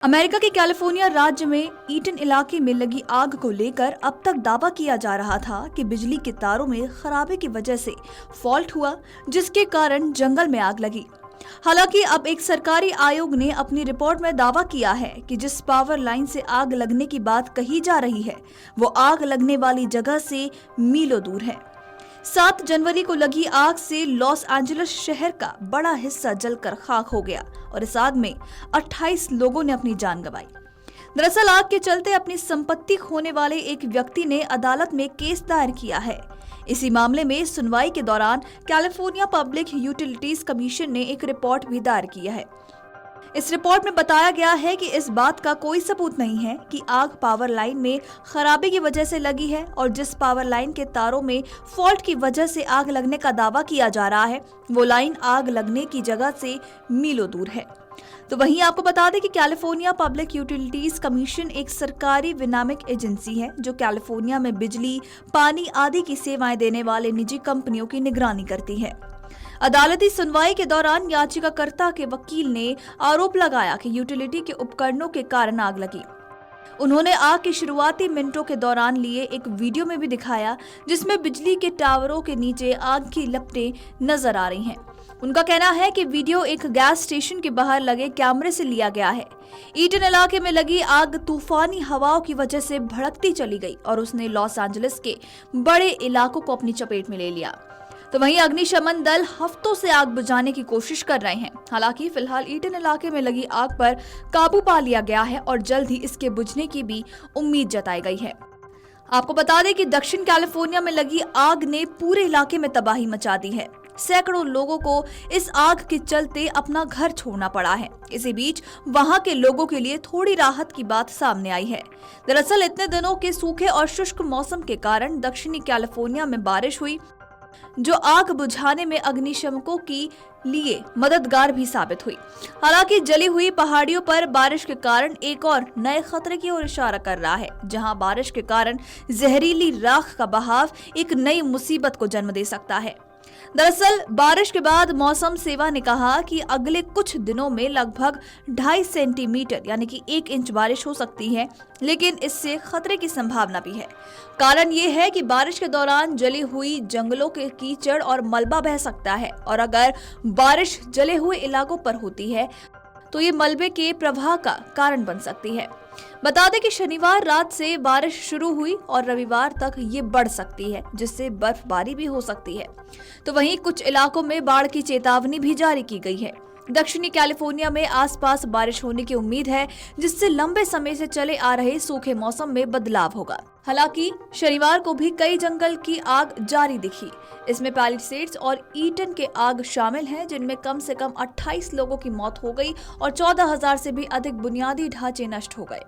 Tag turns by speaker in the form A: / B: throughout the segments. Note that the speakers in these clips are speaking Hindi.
A: अमेरिका के कैलिफोर्निया राज्य में ईटन इलाके में लगी आग को लेकर अब तक दावा किया जा रहा था कि बिजली के तारों में खराबे की वजह से फॉल्ट हुआ, जिसके कारण जंगल में आग लगी। हालांकि अब एक सरकारी आयोग ने अपनी रिपोर्ट में दावा किया है कि जिस पावर लाइन से आग लगने की बात कही जा रही है वो आग लगने वाली जगह से मीलों दूर है। 7 जनवरी को लगी आग से लॉस एंजलिस शहर का बड़ा हिस्सा जलकर खाक हो गया और इस आग में 28 लोगों ने अपनी जान गंवाई। दरअसल आग के चलते अपनी संपत्ति खोने वाले एक व्यक्ति ने अदालत में केस दायर किया है। इसी मामले में सुनवाई के दौरान कैलिफोर्निया पब्लिक यूटिलिटीज कमीशन ने एक रिपोर्ट भी दायर किया है। इस रिपोर्ट में बताया गया है कि इस बात का कोई सबूत नहीं है कि आग पावर लाइन में खराबी की वजह से लगी है और जिस पावर लाइन के तारों में फॉल्ट की वजह से आग लगने का दावा किया जा रहा है वो लाइन आग लगने की जगह से मीलों दूर है। तो वहीं आपको बता दें कि कैलिफोर्निया पब्लिक यूटिलिटीज कमीशन एक सरकारी विनियामक एजेंसी है जो कैलिफोर्निया में बिजली, पानी आदि की सेवाएं देने वाले निजी कंपनियों की निगरानी करती है। अदालती सुनवाई के दौरान याचिकाकर्ता के वकील ने आरोप लगाया कि यूटिलिटी के उपकरणों के कारण आग लगी। उन्होंने आग के शुरुआती मिनटों के दौरान लिए एक वीडियो में भी दिखाया जिसमें बिजली के टावरों के नीचे आग की लपटें नजर आ रही हैं। उनका कहना है कि वीडियो एक गैस स्टेशन के बाहर लगे कैमरे से लिया गया है। ईटन इलाके में लगी आग तूफानी हवाओं की वजह से भड़कती चली गई और उसने लॉस एंजलिस के बड़े इलाकों को अपनी चपेट में ले लिया। तो वहीं अग्निशमन दल हफ्तों से आग बुझाने की कोशिश कर रहे हैं। हालांकि फिलहाल ईटन इलाके में लगी आग पर काबू पा लिया गया है और जल्द ही इसके बुझने की भी उम्मीद जताई गई है। आपको बता दें कि दक्षिण कैलिफोर्निया में लगी आग ने पूरे इलाके में तबाही मचा दी है। सैकड़ों लोगों को इस आग के चलते अपना घर छोड़ना पड़ा है। इसी बीच वहां के लोगों के लिए थोड़ी राहत की बात सामने आई है। दरअसल इतने दिनों के सूखे और शुष्क मौसम के कारण दक्षिणी कैलिफोर्निया में बारिश हुई जो आग बुझाने में अग्निशमकों के लिए मददगार भी साबित हुई। हालांकि जली हुई पहाड़ियों पर बारिश के कारण एक और नए खतरे की ओर इशारा कर रहा है, जहां बारिश के कारण जहरीली राख का बहाव एक नई मुसीबत को जन्म दे सकता है। दरअसल बारिश के बाद मौसम सेवा ने कहा कि अगले कुछ दिनों में लगभग 2.5 सेंटीमीटर यानी कि 1 इंच बारिश हो सकती है, लेकिन इससे खतरे की संभावना भी है। कारण ये है कि बारिश के दौरान जली हुई जंगलों के कीचड़ और मलबा बह सकता है और अगर बारिश जले हुए इलाकों पर होती है तो ये मलबे के प्रवाह का कारण बन सकती है। बता दें कि शनिवार रात से बारिश शुरू हुई और रविवार तक ये बढ़ सकती है, जिससे बर्फबारी भी हो सकती है। तो वहीं कुछ इलाकों में बाढ़ की चेतावनी भी जारी की गई है। दक्षिणी कैलिफोर्निया में आसपास बारिश होने की उम्मीद है, जिससे लंबे समय से चले आ रहे सूखे मौसम में बदलाव होगा। हालांकि शनिवार को भी कई जंगल की आग जारी दिखी। इसमें पैलिसेड्स और ईटन के आग शामिल हैं, जिनमें कम से कम 28 लोगों की मौत हो गई और 14,000 से भी अधिक बुनियादी ढांचे नष्ट हो गए।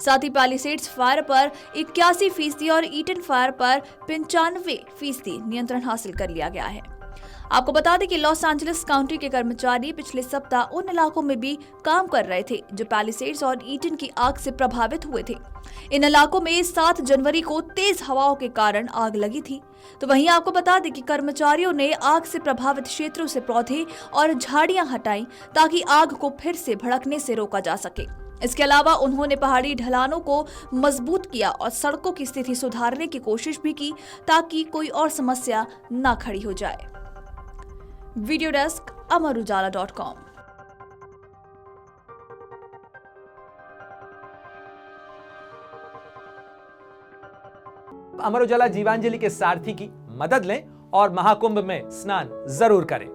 A: साथ ही पैलिसेड्स फायर पर 81% और ईटन फायर पर 95% नियंत्रण हासिल कर लिया गया है। आपको बता दें कि लॉस एंजलिस काउंटी के कर्मचारी पिछले सप्ताह उन इलाकों में भी काम कर रहे थे जो पैलिसेड्स और ईटन की आग से प्रभावित हुए थे। इन इलाकों में 7 जनवरी को तेज हवाओं के कारण आग लगी थी। तो वहीं आपको बता दें कि कर्मचारियों ने आग से प्रभावित क्षेत्रों से पौधे और झाड़ियां हटाई ताकि आग को फिर से भड़कने से रोका जा सके। इसके अलावा उन्होंने पहाड़ी ढलानों को मजबूत किया और सड़कों की स्थिति सुधारने की कोशिश भी की ताकि कोई और समस्या न खड़ी हो जाए। Video desk amarujala.com।
B: Amar Ujala Jeevanjali के सारथी की मदद लें और महाकुंभ में स्नान जरूर करें।